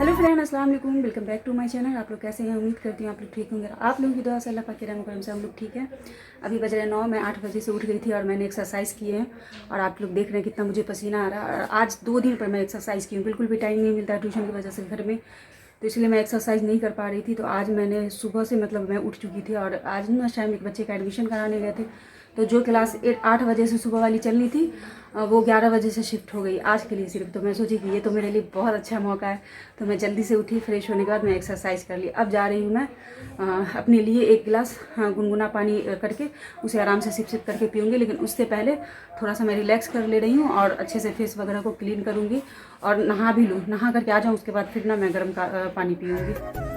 Hello friend, अस्सलाम वालेकुम। Welcome back to my channel. आप लोग कैसे हैं? उम्मीद करती हूँ आप लोग ठीक होंगे। आप लोगों की दुआ से अल्लाह पाक के रहम करम से हम लोग ठीक हैं। अभी बज रहे 9। मैं 8 बजे से उठ गई थी और मैंने एक्सरसाइज किए हैं और आप लोग देख रहे हैं कितना मुझे पसीना आ रहा है। और आज 2 दिन पर मैं एक्सरसाइज की हूँ, बिल्कुल भी टाइम नहीं मिलता ट्यूशन की वजह से घर में, तो इसलिए मैं एक्सरसाइज नहीं कर पा रही थी। तो आज मैंने सुबह से मैं उठ चुकी थी और आज ना उस टाइम एक बच्चे का एडमिशन कराने गए थे, तो जो क्लास 8 बजे से सुबह वाली चलनी थी वो 11 बजे से शिफ्ट हो गई आज के लिए सिर्फ। तो मैं सोची कि ये तो मेरे लिए बहुत अच्छा मौका है, तो मैं जल्दी से उठी। फ्रेश होने के बाद मैं एक्सरसाइज कर ली। अब जा रही हूँ मैं अपने लिए एक गिलास गुनगुना पानी करके उसे आराम से सिप सिप करके पीऊँगी। लेकिन उससे पहले थोड़ा सा मैं रिलैक्स कर ले रही हूँ और अच्छे से फेस वगैरह को क्लीन करूँगी और नहा भी लूँ। नहा करके आ जाऊँ, उसके बाद फिर ना मैं गर्म पानी पीऊँगी।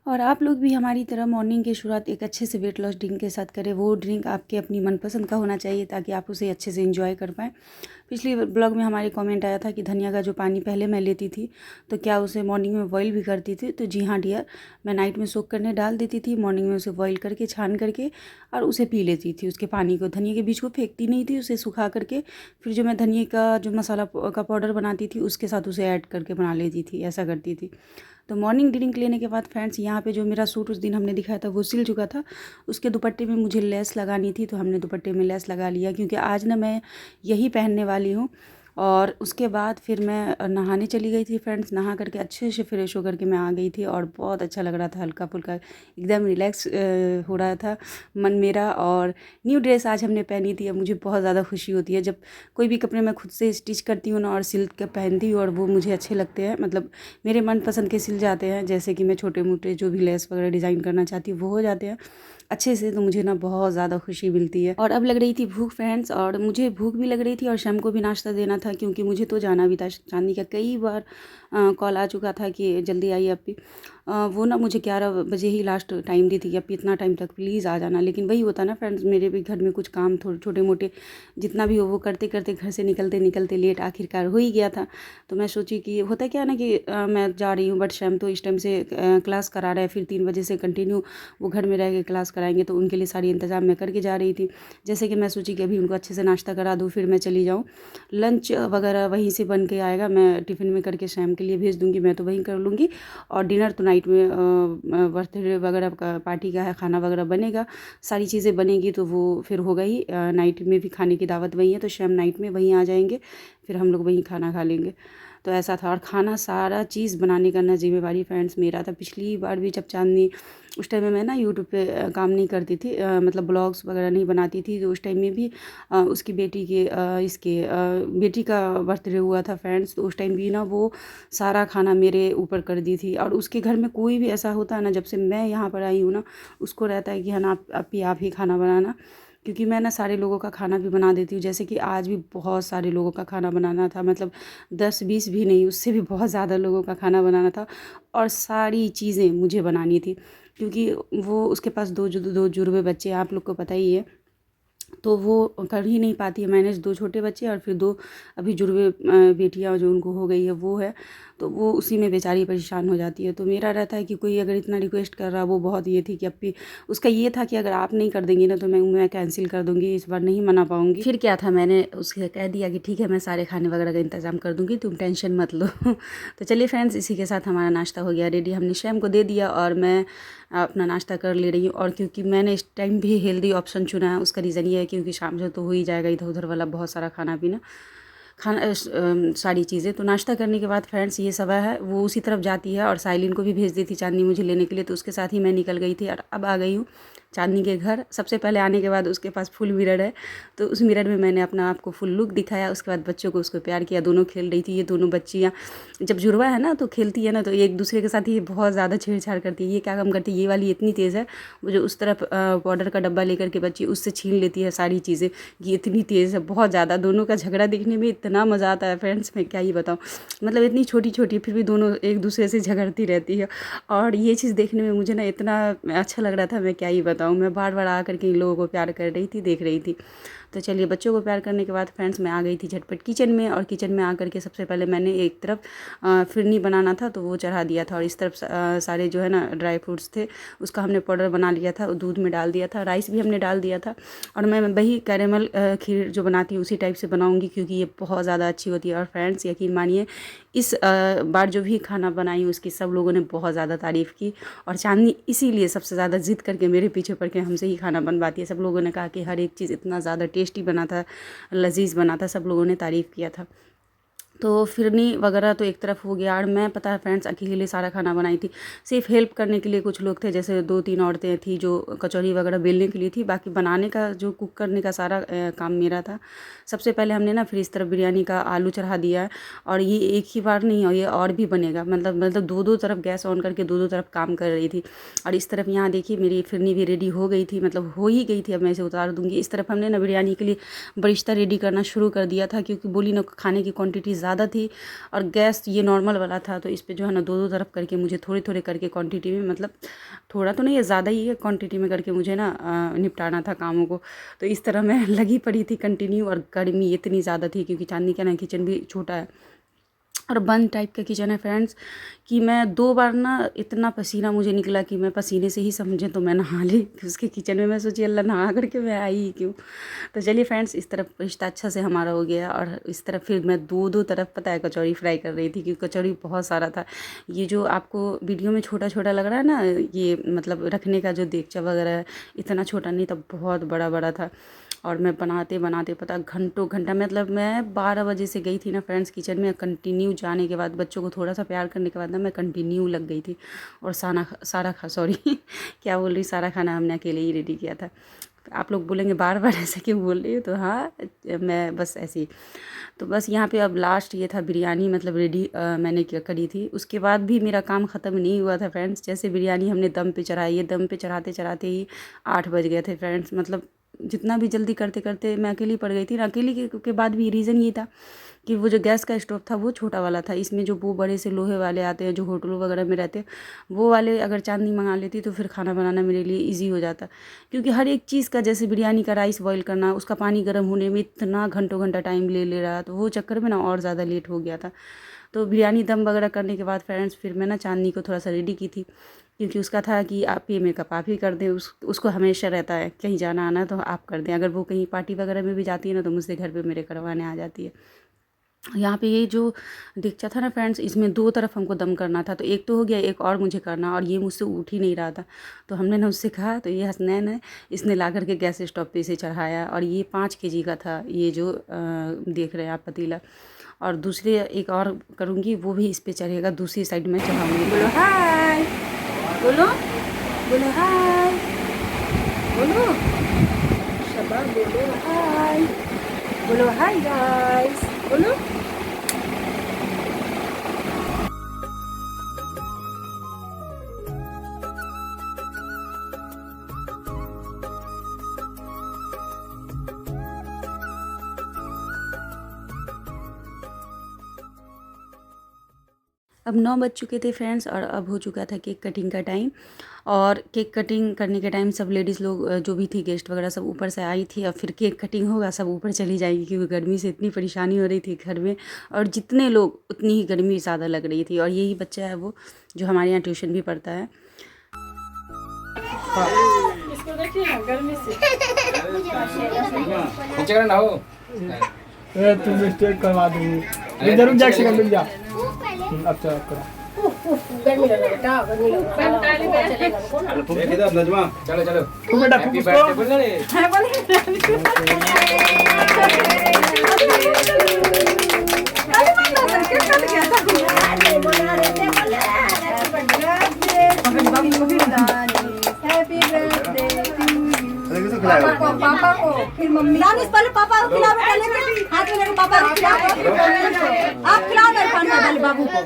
और आप लोग भी हमारी तरह मॉर्निंग की शुरुआत एक अच्छे से वेट लॉस ड्रिंक के साथ करें। वो ड्रिंक आपके अपनी मनपसंद का होना चाहिए ताकि आप उसे अच्छे से एंजॉय कर पाएँ। पिछली ब्लॉग में हमारे कमेंट आया था कि धनिया का जो पानी पहले मैं लेती थी तो क्या उसे मॉर्निंग में बॉईल भी करती थी। तो जी हाँ डियर, मैं नाइट में सोख करने डाल देती थी, मॉर्निंग में उसे बॉईल करके छान करके और उसे पी लेती थी। उसके पानी को, धनिया के बीज को फेंकती नहीं थी, उसे सुखा करके फिर जो मैं धनिया का जो मसाला का पाउडर बनाती थी उसके साथ उसे ऐड करके बना लेती थी, ऐसा करती थी। तो मॉर्निंग ड्रिंक लेने के बाद फ्रेंड्स, यहाँ पे जो मेरा सूट उस दिन हमने दिखाया था वो सिल चुका था। उसके दुपट्टे में मुझे लेस लगानी थी, तो हमने दुपट्टे में लेस लगा लिया क्योंकि आज ना मैं यही पहनने वाली हूँ। और उसके बाद फिर मैं नहाने चली गई थी फ्रेंड्स। नहा करके अच्छे से फ्रेश होकर के मैं आ गई थी और बहुत अच्छा लग रहा था, हल्का फुल्का एकदम रिलैक्स हो रहा था मन मेरा। और न्यू ड्रेस आज हमने पहनी थी। अब मुझे बहुत ज़्यादा खुशी होती है जब कोई भी कपड़े मैं खुद से स्टिच करती हूँ ना और सिल के पहनती हूँ और वो मुझे अच्छे लगते हैं, मतलब मेरे मनपसंद के सिल जाते हैं। जैसे कि मैं छोटे मोटे जो भी लेस वगैरह डिज़ाइन करना चाहती हूँ वो हो जाते हैं अच्छे से, तो मुझे ना बहुत ज़्यादा खुशी मिलती है। और अब लग रही थी भूख फ्रेंड्स, और मुझे भूख भी लग रही थी और शाम को भी नाश्ता देना था क्योंकि मुझे तो जाना भी था। चांदनी का कई बार कॉल आ चुका था कि जल्दी आइए अप्पी। वो ना मुझे 11 बजे ही लास्ट टाइम दी थी कि अप्पी इतना टाइम तक प्लीज़ आ जाना। लेकिन वही होता ना फ्रेंड्स, मेरे भी घर में कुछ काम थोड़े छोटे मोटे जितना भी हो वो करते करते घर से निकलते निकलते लेट आखिरकार हो ही गया था। तो मैं सोची कि होता क्या ना कि मैं जा रही हूँ बट शैम तो इस टाइम से क्लास करा रहा है, फिर 3 बजे से कंटिन्यू वो घर में रह के क्लास कराएंगे, तो उनके लिए सारी इंतज़ाम मैं करके जा रही थी। जैसे कि मैं सोची कि अभी उनको अच्छे से नाश्ता करा दूँ फिर मैं चली जाऊँ। लंच वगैरह वहीं से बन के आएगा, मैं टिफ़िन में करके शैम के लिए भेज दूँगी, मैं तो वहीं कर लूँगी। और डिनर तो नाइट में बर्थडे वगैरह का पार्टी का है, खाना वगैरह बनेगा, सारी चीज़ें बनेगी, तो वो फिर होगा ही। नाइट में भी खाने की दावत वहीं है, तो शैम नाइट में वहीं आ जाएंगे, फिर हम लोग वहीं खाना खा लेंगे। तो ऐसा था। और खाना सारा चीज़ बनाने का ना जिम्मेवारी फ्रेंड्स मेरा था। पिछली बार भी जब चांदनी, उस टाइम में मैं ना यूट्यूब पे काम नहीं करती थी, मतलब ब्लॉग्स वगैरह नहीं बनाती थी, तो उस टाइम में भी उसकी बेटी के बेटी का बर्थडे हुआ था फ्रेंड्स। तो उस टाइम भी ना वो सारा खाना मेरे ऊपर कर दी थी। और उसके घर में कोई भी ऐसा होता है ना, जब से मैं यहाँ पर आई हूँ ना, उसको रहता है कि है ना आप ही खाना बनाना, क्योंकि मैं ना सारे लोगों का खाना भी बना देती हूँ। जैसे कि आज भी बहुत सारे लोगों का खाना बनाना था, मतलब 10-20 भी नहीं, उससे भी बहुत ज़्यादा लोगों का खाना बनाना था और सारी चीज़ें मुझे बनानी थी क्योंकि वो उसके पास दो जुड़वे बच्चे, आप लोग को पता ही है, तो वो कर ही नहीं पाती है मैनेज। 2 छोटे बच्चे और फिर 2 अभी जुड़वे बेटियाँ जो उनको हो गई है वो है, तो वो उसी में बेचारी परेशान हो जाती है। तो मेरा रहता है कि कोई अगर इतना रिक्वेस्ट कर रहा, वो बहुत ये थी कि अप्पी, उसका ये था कि अगर आप नहीं कर देंगी ना तो मैं कैंसिल कर दूँगी, इस बार नहीं मना पाऊँगी। फिर क्या था, मैंने उसके कह दिया कि ठीक है मैं सारे खाने वगैरह का इंतज़ाम कर दूँगी, तुम टेंशन मत लो। तो चलिए फ्रेंड्स, इसी के साथ हमारा नाश्ता हो गया रेडी। हमने शैम को दे दिया और मैं अपना नाश्ता कर ले रही हूँ। और क्योंकि मैंने इस टाइम भी हेल्दी ऑप्शन चुना है, उसका रीज़न ये है क्योंकि शाम से तो हो ही जाएगा इधर उधर वाला बहुत सारा खाना पीना, सारी चीज़ें। तो नाश्ता करने के बाद फ्रेंड्स ये सब है, वो उसी तरफ जाती है और साइलिन को भी भेज दी थी चांदनी मुझे लेने के लिए, तो उसके साथ ही मैं निकल गई थी। और अब आ गई हूँ चांदनी के घर। सबसे पहले आने के बाद उसके पास फुल मिरर है, तो उस मिरर में मैंने अपना आप को फुल लुक दिखाया। उसके बाद बच्चों को उसको प्यार किया, दोनों खेल रही थी। ये दोनों बच्चियाँ जब जुड़वा है ना तो खेलती है ना, तो एक दूसरे के साथ ही बहुत ज़्यादा छेड़छाड़ करती है। ये क्या काम करती है, ये वाली इतनी तेज़ है, वो जो उस तरफ पाउडर का डब्बा लेकर के बच्ची उससे छीन लेती है सारी चीज़ें। ये इतनी तेज़ है बहुत ज़्यादा। दोनों का झगड़ा देखने में इतना मज़ा आता है फ्रेंड्स, मैं क्या ही बताऊँ। मतलब इतनी छोटी छोटी फिर भी दोनों एक दूसरे से झगड़ती रहती है, और ये चीज़ देखने में मुझे ना इतना अच्छा लग रहा था, मैं क्या ही बताऊँ। मैं बार बार आकर के इन लोगों को प्यार कर रही थी, देख रही थी। तो चलिए, बच्चों को प्यार करने के बाद फ्रेंड्स मैं आ गई थी झटपट किचन में। और किचन में आकर के सबसे पहले मैंने एक तरफ फिरनी बनाना था तो वो चढ़ा दिया था, और इस तरफ सारे जो है ना ड्राई फ्रूट्स थे उसका हमने पाउडर बना लिया था, दूध में डाल दिया था, राइस भी हमने डाल दिया था। और मैं वही कैरेमल खीर जो बनाती हूँ उसी टाइप से बनाऊँगी, क्योंकि ये बहुत ज़्यादा अच्छी होती है। और फ्रेंड्स यकीन मानिए, इस बार जो भी खाना बनाई उसकी सब लोगों ने बहुत ज़्यादा तारीफ़ की। और चांदनी इसीलिए सबसे ज़्यादा ज़िद करके मेरे पीछे पड़ के हमसे ही खाना बनवाती है। सब लोगों ने कहा कि हर एक चीज़ इतना ज़्यादा टेस्टी बना था, लजीज बना था, सब लोगों ने तारीफ़ किया था। तो फिरनी वगैरह तो एक तरफ हो गया। और मैं पता है फ्रेंड्स अकेले सारा खाना बनाई थी। सिर्फ हेल्प करने के लिए कुछ लोग थे, जैसे 2-3 औरतें थी जो कचौरी वगैरह बेलने के लिए थी। बाकी बनाने का जो कुक करने का सारा काम मेरा था। सबसे पहले हमने ना फिर इस तरफ बिरयानी का आलू चढ़ा दिया है। और ये एक ही बार नहीं, और ये और भी बनेगा, मतलब दो तरफ गैस ऑन करके दो तरफ काम कर रही थी। और इस तरफ यहाँ देखिए मेरी फिरनी भी रेडी हो गई थी, मतलब हो ही गई थी, अब मैं इसे उतार दूँगी। इस तरफ हमने ना बिरयानी के लिए बरिश्ता रेडी करना शुरू कर दिया था, क्योंकि बोली ना खाने की क्वांटिटी ज़्यादा थी और गैस ये नॉर्मल वाला था। तो इस पे जो है ना दो तरफ करके मुझे थोड़े थोड़े करके क्वांटिटी में, मतलब थोड़ा तो नहीं है, ज़्यादा ही है क्वांटिटी में करके मुझे ना निपटाना था कामों को। तो इस तरह मैं लगी पड़ी थी कंटिन्यू। और गर्मी इतनी ज़्यादा थी क्योंकि चांदनी का ना किचन भी छोटा है और बंद टाइप का किचन है फ्रेंड्स, कि मैं 2 बार ना इतना पसीना मुझे निकला कि मैं पसीने से ही समझें तो मैं नहा ली उसके किचन में। मैं सोची अल्लाह नहा करके मैं आई ही क्यों। तो चलिए फ्रेंड्स, इस तरफ रिश्ता अच्छा से हमारा हो गया। और इस तरफ फिर मैं दो तरफ पता है कचौरी फ्राई कर रही थी, क्योंकि कचौरी बहुत सारा था। ये जो आपको वीडियो में छोटा छोटा लग रहा है ना, ये मतलब रखने का जो देगचा वगैरह है, इतना छोटा नहीं था, बहुत बड़ा बड़ा था। और मैं बनाते बनाते पता घंटों घंटा, मतलब मैं 12 बजे से गई थी ना फ्रेंड्स किचन में। कंटिन्यू जाने के बाद, बच्चों को थोड़ा सा प्यार करने के बाद ना मैं कंटिन्यू लग गई थी। और क्या बोल रही, सारा खाना हमने अकेले ही रेडी किया था। आप लोग बोलेंगे बार बार ऐसे क्यों बोल रही हो, तो हाँ मैं बस ऐसे ही। तो बस यहाँ पे अब लास्ट ये था बिरयानी, मतलब रेडी मैंने क्या करी थी। उसके बाद भी मेरा काम ख़त्म नहीं हुआ था फ्रेंड्स। जैसे बिरयानी हमने दम पे चढ़ाई है, दम पे चढ़ाते चढ़ाते ही 8 बज गए थे फ्रेंड्स। मतलब जितना भी जल्दी करते करते मैं अकेली पड़ गई थी ना। अकेली के बाद भी रीज़न ये था कि वो जो गैस का स्टोव था वो छोटा वाला था। इसमें जो वो बड़े से लोहे वाले आते हैं जो होटलों वगैरह में रहते हैं, वो वाले अगर चांदनी मंगा लेती तो फिर खाना बनाना मेरे लिए इजी हो जाता। क्योंकि हर एक चीज़ का, जैसे बिरयानी का राइस बॉईल करना, उसका पानी गर्म होने में इतना घंटों घंटा टाइम ले रहा, तो वो चक्कर में ना और ज़्यादा लेट हो गया था। तो बिरयानी दम वगैरह करने के बाद फ्रेंड्स फिर मैं ना चांदनी को थोड़ा सा रेडी की थी, क्योंकि उसका था कि आप ये मेकअप आप ही कर दें। उसको हमेशा रहता है कहीं जाना आना तो आप कर दें। अगर वो कहीं पार्टी वगैरह में भी जाती है ना तो मुझसे घर पे मेरे करवाने आ जाती है। यहाँ पे ये जो दीक्षा था ना फ्रेंड्स, इसमें 2 तरफ हमको दम करना था। तो एक तो हो गया, एक और मुझे करना, और ये मुझसे उठ ही नहीं रहा था। तो हमने ना उससे कहा, तो ये हसनैन है, इसने ला करके गैस स्टोव पे इसे चढ़ाया। और ये 5 केजी का था, ये जो देख रहे हैं आप पतीला। और दूसरे एक और करूँगी, वो भी इस पे चढ़ेगा, दूसरी साइड में चढ़ाऊँगी। बोलो हाय, बोलो बोलो हाय, बोलो शबाब, बोलो हाय, बोलो हाय गाइस, बोलो। अब 9 बज चुके थे फ्रेंड्स, और अब हो चुका था केक कटिंग का टाइम। और केक कटिंग करने के टाइम सब लेडीज़ लोग जो भी थी, गेस्ट वगैरह सब ऊपर से आई थी। और फिर केक कटिंग होगा, सब ऊपर चली जाएगी, क्योंकि गर्मी से इतनी परेशानी हो रही थी घर में। और जितने लोग उतनी ही गर्मी ज़्यादा लग रही थी। और यही बच्चा है वो जो हमारे यहाँ ट्यूशन भी पढ़ता है। इसको देखिए ना, गर्मी से तुम मिस्टेक करवा दूंगी, जरूर जा सेकंड मिल जा। अच्छा गर्मी लग बेटा, गर्मी लग नजमा, चलो चलो तू बेटा हैप्पी बर्थडे बोल रहे हैं, बोल पापा को फिर मम्मी, पहले पापा को खिलाओ, हाथ में लेके पापा को खिलाओ, आप खिलाओ मेरे पान वाले बाबू को,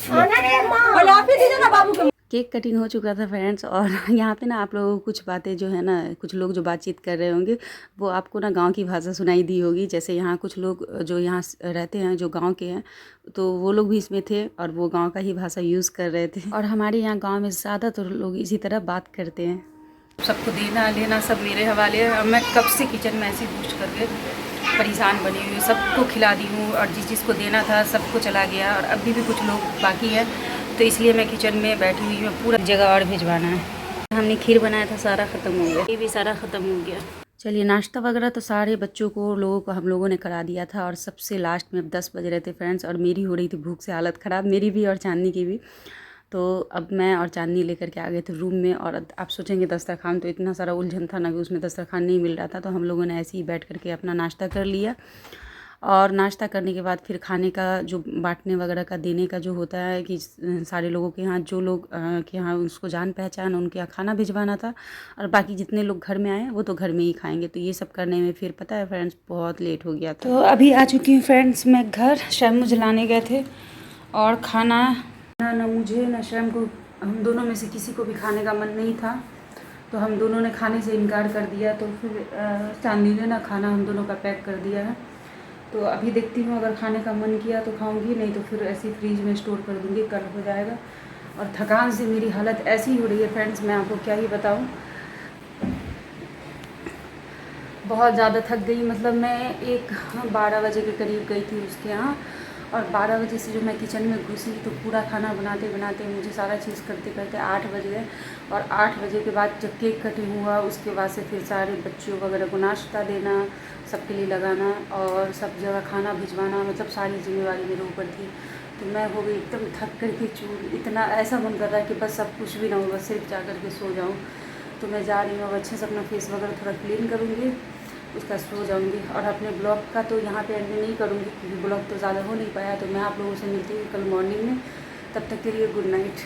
पहले आप ही दीजिए ना बाबू को। केक कटिंग हो चुका था फ्रेंड्स। और यहाँ पे ना आप लोगों को कुछ बातें जो है ना, कुछ लोग जो बातचीत कर रहे होंगे वो आपको ना गांव की भाषा सुनाई दी होगी। जैसे यहाँ कुछ लोग जो यहाँ रहते हैं, जो गांव के हैं, तो वो लोग भी इसमें थे और वो गांव का ही भाषा यूज़ कर रहे थे। और हमारे यहाँ गांव में ज़्यादातर लोग इसी तरह बात करते हैं। सबको देना लेना सब मेरे हवाले है। और मैं कब से किचन में ऐसी पूछ करके परेशान बनी हुई हूँ। सबको खिला दी हूँ और जिसको देना था सबको चला गया, और अभी भी कुछ लोग बाकी हैं, तो इसलिए मैं किचन में बैठी हुई हूँ। पूरा जगह और भिजवाना है। हमने खीर बनाया था, सारा ख़त्म हो गया, ये भी सारा ख़त्म हो गया। चलिए नाश्ता वगैरह तो सारे बच्चों को लोगों को हम लोगों ने करा दिया था, और सबसे लास्ट में अब 10 बज रहे थे फ्रेंड्स, और मेरी हो रही थी भूख से हालत ख़राब, मेरी भी और चांदनी की भी। तो अब मैं और चांदनी लेकर के आ गए थे रूम में। और आप सोचेंगे दस्तरखान तो इतना सारा उलझन था ना कि उसमें दस्तरखान नहीं मिल रहा था, तो हम लोगों ने ऐसे ही बैठ करके अपना नाश्ता कर लिया। और नाश्ता करने के बाद फिर खाने का जो बांटने वगैरह का देने का जो होता है कि सारे लोगों के यहाँ, जो लोग के यहाँ उसको जान पहचान, उनके यहाँ खाना भिजवाना था, और बाकी जितने लोग घर में आए वो तो घर में ही खाएंगे। तो ये सब करने में फिर पता है फ्रेंड्स बहुत लेट हो गया था। तो अभी आ चुकी हूँ फ्रेंड्स मैं घर। शैम मुझे लाने गए थे, और खाना ना मुझे ना शैम को, हम दोनों में से किसी को भी खाने का मन नहीं था, तो हम दोनों ने खाने से इनकार कर दिया। तो फिर चांदनी ने ना खाना हम दोनों का पैक कर दिया है। तो अभी देखती हूँ, अगर खाने का मन किया तो खाऊंगी, नहीं तो फिर ऐसे फ्रीज में स्टोर कर दूँगी, कल हो जाएगा। और थकान से मेरी हालत ऐसी हो रही है फ्रेंड्स, मैं आपको क्या ही बताऊँ, बहुत ज़्यादा थक गई। मतलब मैं 12 बजे के करीब गई थी उसके यहाँ, और 12 बजे से जो मैं किचन में घुसी तो पूरा खाना बनाते बनाते मुझे सारा चीज़ करते करते 8 बज गए। और 8 बजे के बाद जब केक कटिंग हुआ उसके बाद से फिर सारे बच्चों वगैरह को नाश्ता देना, सबके लिए लगाना, और सब जगह खाना भिजवाना, मतलब सारी जिम्मेवारी मेरे ऊपर थी। तो मैं हो गई एकदम थक करके चूर। इतना ऐसा मन कर रहा है कि बस सब कुछ भी ना हो, बस सिर्फ जा कर के सो जाऊँ। तो मैं जा रही हूँ, अब अच्छे से अपना फेस वगैरह थोड़ा क्लीन करूँगी, उसका सो जाऊँगी। और अपने ब्लॉग का तो यहाँ पे एंड नहीं करूँगी क्योंकि ब्लॉग तो ज़्यादा हो नहीं पाया। तो मैं आप लोगों से मिलती हूँ कल मॉर्निंग में, तब तक के लिए गुड नाइट।